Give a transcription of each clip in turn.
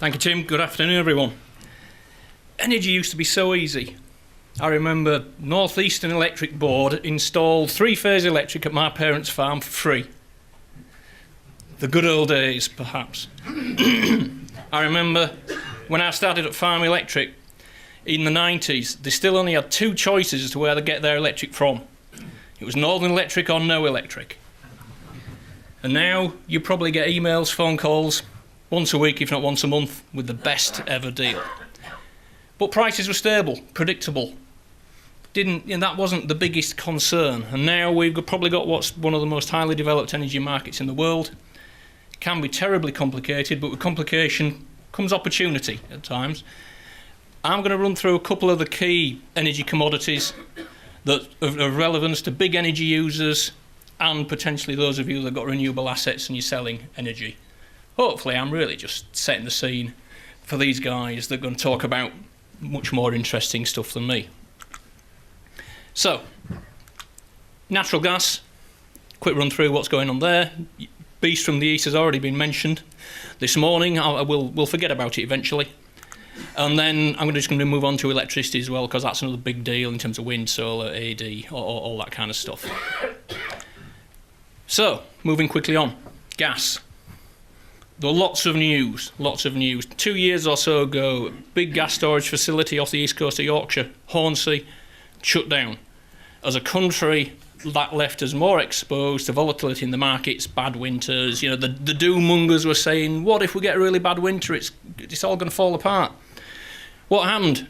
Thank you, Tim. Good afternoon, everyone. Energy used to be so easy. I remember North Eastern Electric Board installed three-phase electric at my parents' farm for free. The good old days, perhaps. I remember when I started at Farm Electric in the 90s, they still only had two choices as to where they get their electric from. It was Northern Electric or no electric. And now you probably get emails, phone calls, once a week, if not once a month, with the best ever deal. But prices were stable, predictable. That wasn't the biggest concern. And now we've probably got what's one of the most highly developed energy markets in the world. It can be terribly complicated, but with complication comes opportunity at times. I'm going to run through a couple of the key energy commodities that are of relevance to big energy users and potentially those of you that have got renewable assets and you're selling energy. Hopefully I'm really just setting the scene for these guys that are going to talk about much more interesting stuff than me. So, natural gas, quick run through what's going on there. Beast from the East has already been mentioned. This morning, we'll forget about it eventually. And then I'm just going to move on to electricity as well, because that's another big deal in terms of wind, solar, AD, all that kind of stuff. So, moving quickly on. Gas. There were lots of news. 2 years or so ago, big gas storage facility off the east coast of Yorkshire, Hornsea, shut down. As a country, that left us more exposed to volatility in the markets, bad winters. You know, the doom-mongers were saying, what if we get a really bad winter? It's all going to fall apart. What happened?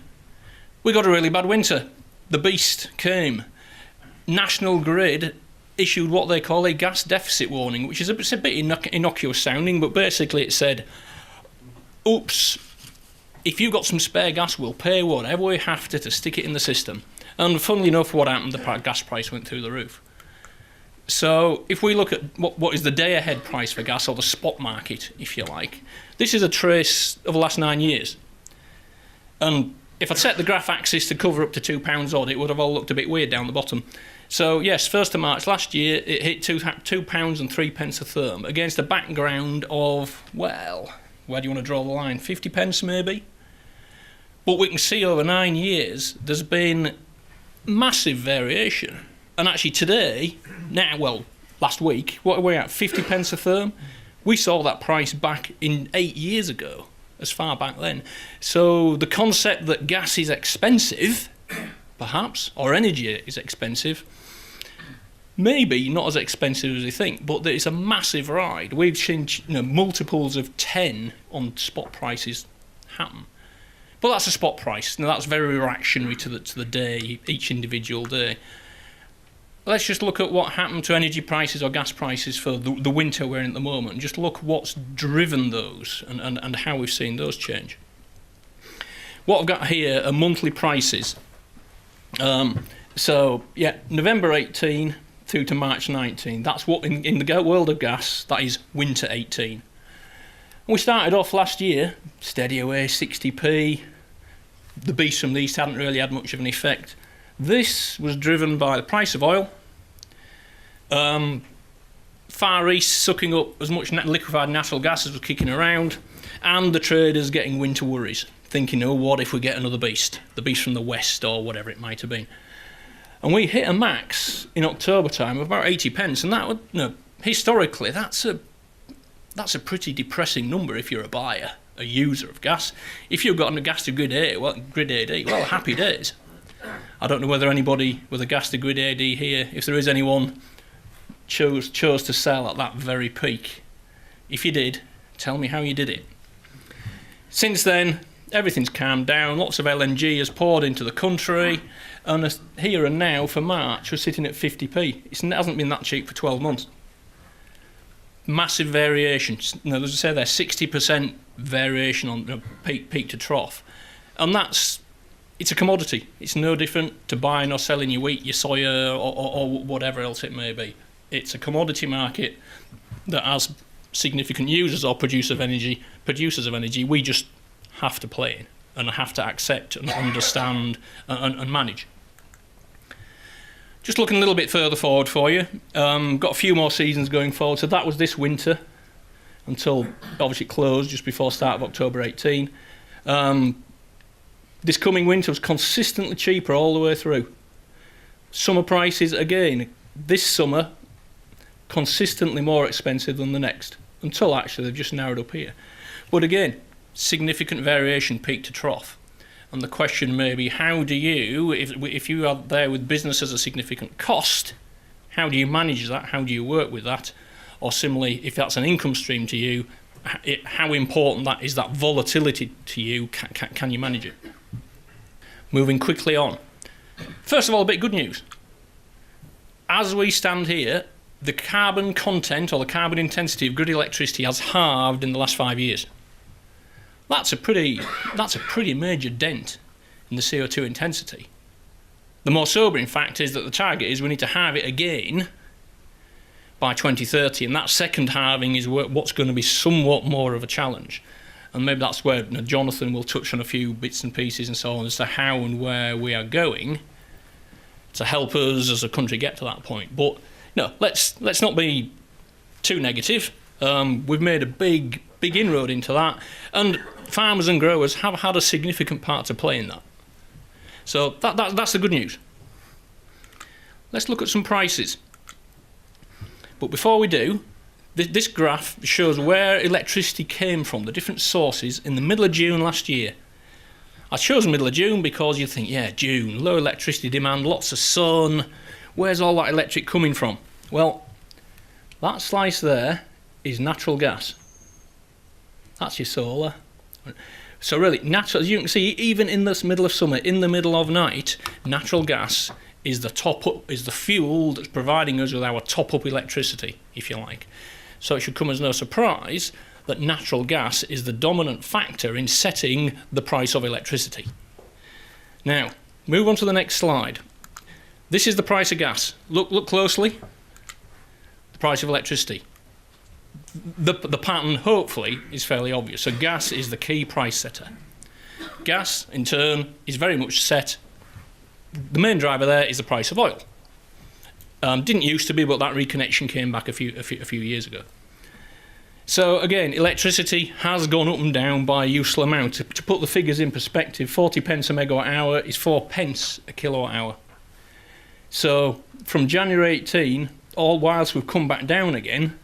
We got a really bad winter. The beast came. National Grid issued what they call a gas deficit warning, which is a bit innocuous sounding, but basically it said, oops, if you've got some spare gas, we'll pay whatever we have to stick it in the system. And funnily enough, what happened, the gas price went through the roof. So if we look at what is the day-ahead price for gas, or the spot market, if you like, this is a trace of the last 9 years. And if I'd set the graph axis to cover up to £2 odd, it would have all looked a bit weird down the bottom. So yes, 1st of March last year, it hit £2 and 3 pence a therm, against a background of, well, where do you want to draw the line? 50 pence maybe? But we can see over 9 years, there's been massive variation. And actually today, last week, what are we at, 50 pence a therm? We saw that price back in 8 years ago, as far back then. So the concept that gas is expensive, perhaps, or energy is expensive, maybe not as expensive as you think, but it's a massive ride. We've seen multiples of 10 on spot prices happen. But that's a spot price. Now that's very reactionary to the day, each individual day. Let's just look at what happened to energy prices or gas prices for the winter we're in at the moment, and just look what's driven those and how we've seen those change. What I've got here are monthly prices. November 18 through to March 19. That's what in the world of gas, that is winter 18. We started off last year, steady away, 60p. The beast from the east hadn't really had much of an effect. This was driven by the price of oil, Far East sucking up as much liquefied natural gas as was kicking around, and the traders getting winter worries, thinking, oh, what if we get another beast? The beast from the west, or whatever it might have been. And we hit a max in October time of about 80 pence, and that would, historically, that's a pretty depressing number if you're a buyer, a user of gas. If you've got a gas to grid AD, well, happy days. I don't know whether anybody with a gas to grid AD here, if there is anyone, chose to sell at that very peak. If you did, tell me how you did it. Since then, everything's calmed down. Lots of LNG has poured into the country, and here and now for March we're sitting at 50p. It hasn't been that cheap for 12 months. Massive variation. As I say, there's 60% variation on peak to trough, and it's a commodity. It's no different to buying or selling your wheat, your soya, or whatever else it may be. It's a commodity market that has significant users or producers of energy. We just have to play in and have to accept and understand and manage. Just looking a little bit further forward for you, got a few more seasons going forward. So that was this winter. until obviously it closed just before start of October 18. This coming winter was consistently cheaper all the way through. Summer prices, again, this summer, consistently more expensive than the next, until actually they've just narrowed up here. But again, significant variation peak to trough. And the question may be, how do you, if you are there with business as a significant cost, how do you manage that? How do you work with that? Or similarly, if that's an income stream to you, how important that is, that volatility to you, can you manage it? Moving quickly on. First of all, a bit of good news. As we stand here, the carbon content or the carbon intensity of grid electricity has halved in the last 5 years. That's a pretty major dent in the CO2 intensity. The more sobering fact is that the target is we need to halve it again by 2030, and that second halving is what's going to be somewhat more of a challenge. And maybe that's where Jonathan will touch on a few bits and pieces and so on as to how and where we are going to help us as a country get to that point. But no, let's not be too negative. We've made a big inroad into that, and farmers and growers have had a significant part to play in that. So that's the good news. Let's look at some prices. But before we do, this graph shows where electricity came from, the different sources, in the middle of June last year. I chose middle of June because you think, yeah, June, low electricity demand, lots of sun, where's all that electric coming from? Well, that slice there is natural gas. That's your solar. So really, natural, as you can see, even in this middle of summer, in the middle of night, natural gas is the top up, is the fuel that's providing us with our top up electricity, if you like. So it should come as no surprise that natural gas is the dominant factor in setting the price of electricity. Now, move on to the next slide. This is the price of gas. Look closely. The price of electricity. The pattern, hopefully, is fairly obvious. So gas is the key price setter. Gas, in turn, is very much set. The main driver there is the price of oil. Didn't used to be, but that reconnection came back a few years ago. So again, electricity has gone up and down by a useful amount. To put the figures in perspective, 40 pence a megawatt hour is 4 pence a kilowatt hour. So from January 18, all whilst we've come back down again,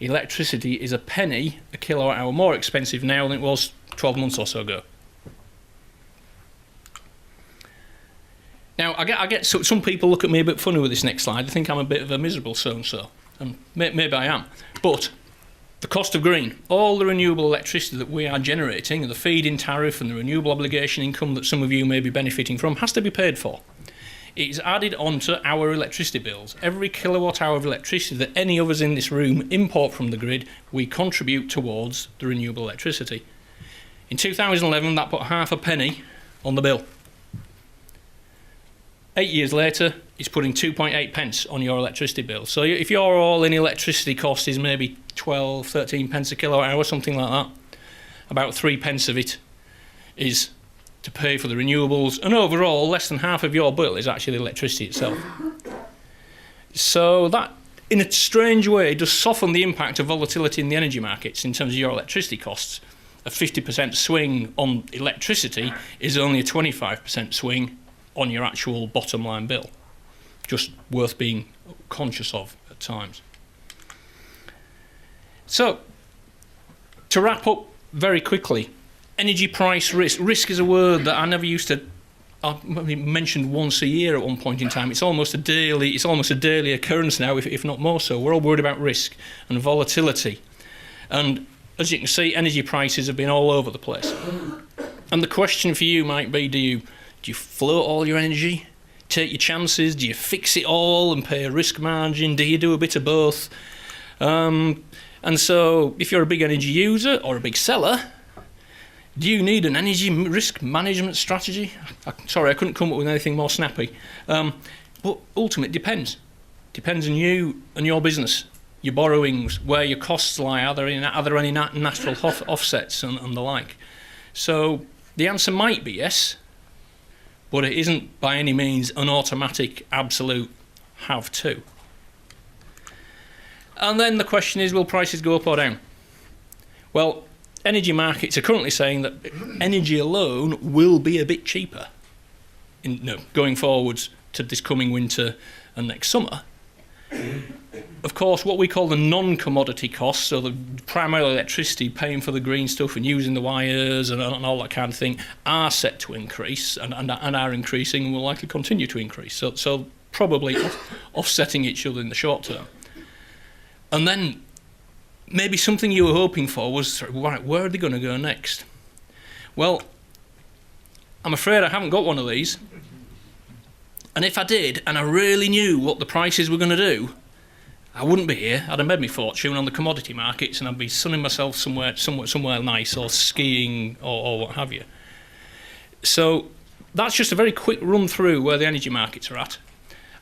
electricity is a penny a kilowatt hour more expensive now than it was 12 months or so ago. Now, I get some people look at me a bit funny with this next slide. They think I'm a bit of a miserable so-and-so, and maybe I am. But the cost of green, all the renewable electricity that we are generating, and the feed-in tariff and the renewable obligation income that some of you may be benefiting from, has to be paid for. It is added onto our electricity bills. Every kilowatt hour of electricity that any of us in this room import from the grid, we contribute towards the renewable electricity. In 2011, that put half a penny on the bill. 8 years later, it's putting 2.8 pence on your electricity bill. So if your all-in electricity cost is maybe 12, 13 pence a kilowatt hour, something like that, about 3 pence of it is to pay for the renewables, and overall, less than half of your bill is actually the electricity itself. So that, in a strange way, does soften the impact of volatility in the energy markets in terms of your electricity costs. A 50% swing on electricity is only a 25% swing on your actual bottom line bill. Just worth being conscious of at times. So, to wrap up very quickly, energy price risk. Risk is a word that I never used to. I mentioned once a year at one point in time. It's almost a daily occurrence now, if not more so. We're all worried about risk and volatility, and as you can see, energy prices have been all over the place. And the question for you might be: Do you float all your energy, take your chances? Do you fix it all and pay a risk margin? Do you do a bit of both? And so, if you're a big energy user or a big seller, do you need an energy risk management strategy? Sorry, I couldn't come up with anything more snappy. But ultimately, it depends. Depends on you and your business, your borrowings, where your costs lie. Are there any natural offsets and the like? So the answer might be yes, but it isn't by any means an automatic, absolute have to. And then the question is, will prices go up or down? Well, energy markets are currently saying that energy alone will be a bit cheaper going forwards to this coming winter and next summer. Of course, what we call the non-commodity costs, so the primarily electricity, paying for the green stuff and using the wires and all that kind of thing, are set to increase and are increasing and will likely continue to increase. So probably offsetting each other in the short term. And then maybe something you were hoping for was, right, where are they going to go next? Well, I'm afraid I haven't got one of these. And if I did, and I really knew what the prices were going to do, I wouldn't be here. I'd have made my fortune on the commodity markets, and I'd be sunning myself somewhere nice, or skiing, or what have you. So that's just a very quick run through where the energy markets are at.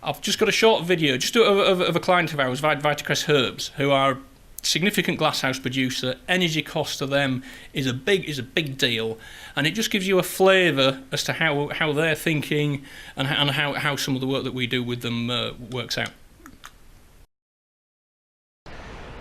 I've just got a short video just of a client of ours, Vitacrest Herbs, who are a significant glasshouse producer. Energy cost to them is a big deal, and it just gives you a flavour as to how they're thinking and how some of the work that we do with them works out.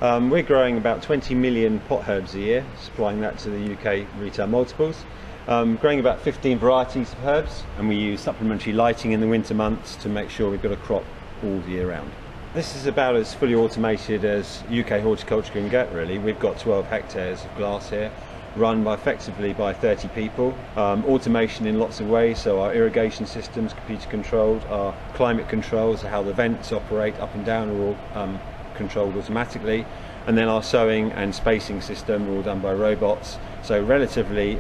We're growing about 20 million pot herbs a year, supplying that to the UK retail multiples. Growing about 15 varieties of herbs, and we use supplementary lighting in the winter months to make sure we've got a crop all the year round. This is about as fully automated as UK horticulture can get, really. We've got 12 hectares of glass here, run effectively by 30 people. Automation in lots of ways, so our irrigation systems, computer controlled, our climate controls, how the vents operate up and down are all controlled automatically, and then our sowing and spacing system are all done by robots. So relatively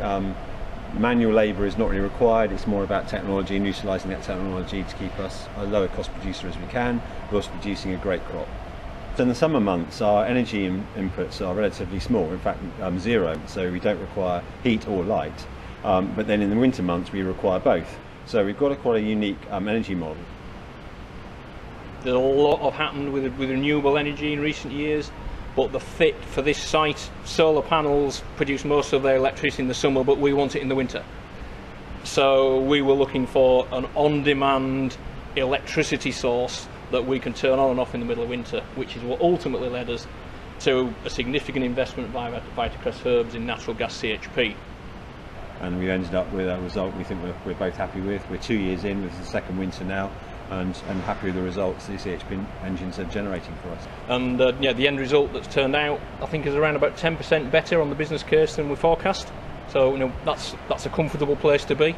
manual labour is not really required. It's more about technology and utilising that technology to keep us a lower cost producer as we can, but also producing a great crop. So in the summer months our energy inputs are relatively small, in fact zero, so we don't require heat or light, but then in the winter months we require both. So we've got quite a unique energy model. There's a lot have happened with renewable energy in recent years, but the fit for this site, solar panels produce most of their electricity in the summer, but we want it in the winter. So we were looking for an on-demand electricity source that we can turn on and off in the middle of winter, which is what ultimately led us to a significant investment by Vitacrest Herbs in natural gas CHP. And we've ended up with a result we think we're both happy with. We're 2 years in, this is the second winter now, and happy with the results the CHP engines are generating for us. And the end result that's turned out, I think, is around about 10% better on the business case than we forecast. So that's a comfortable place to be.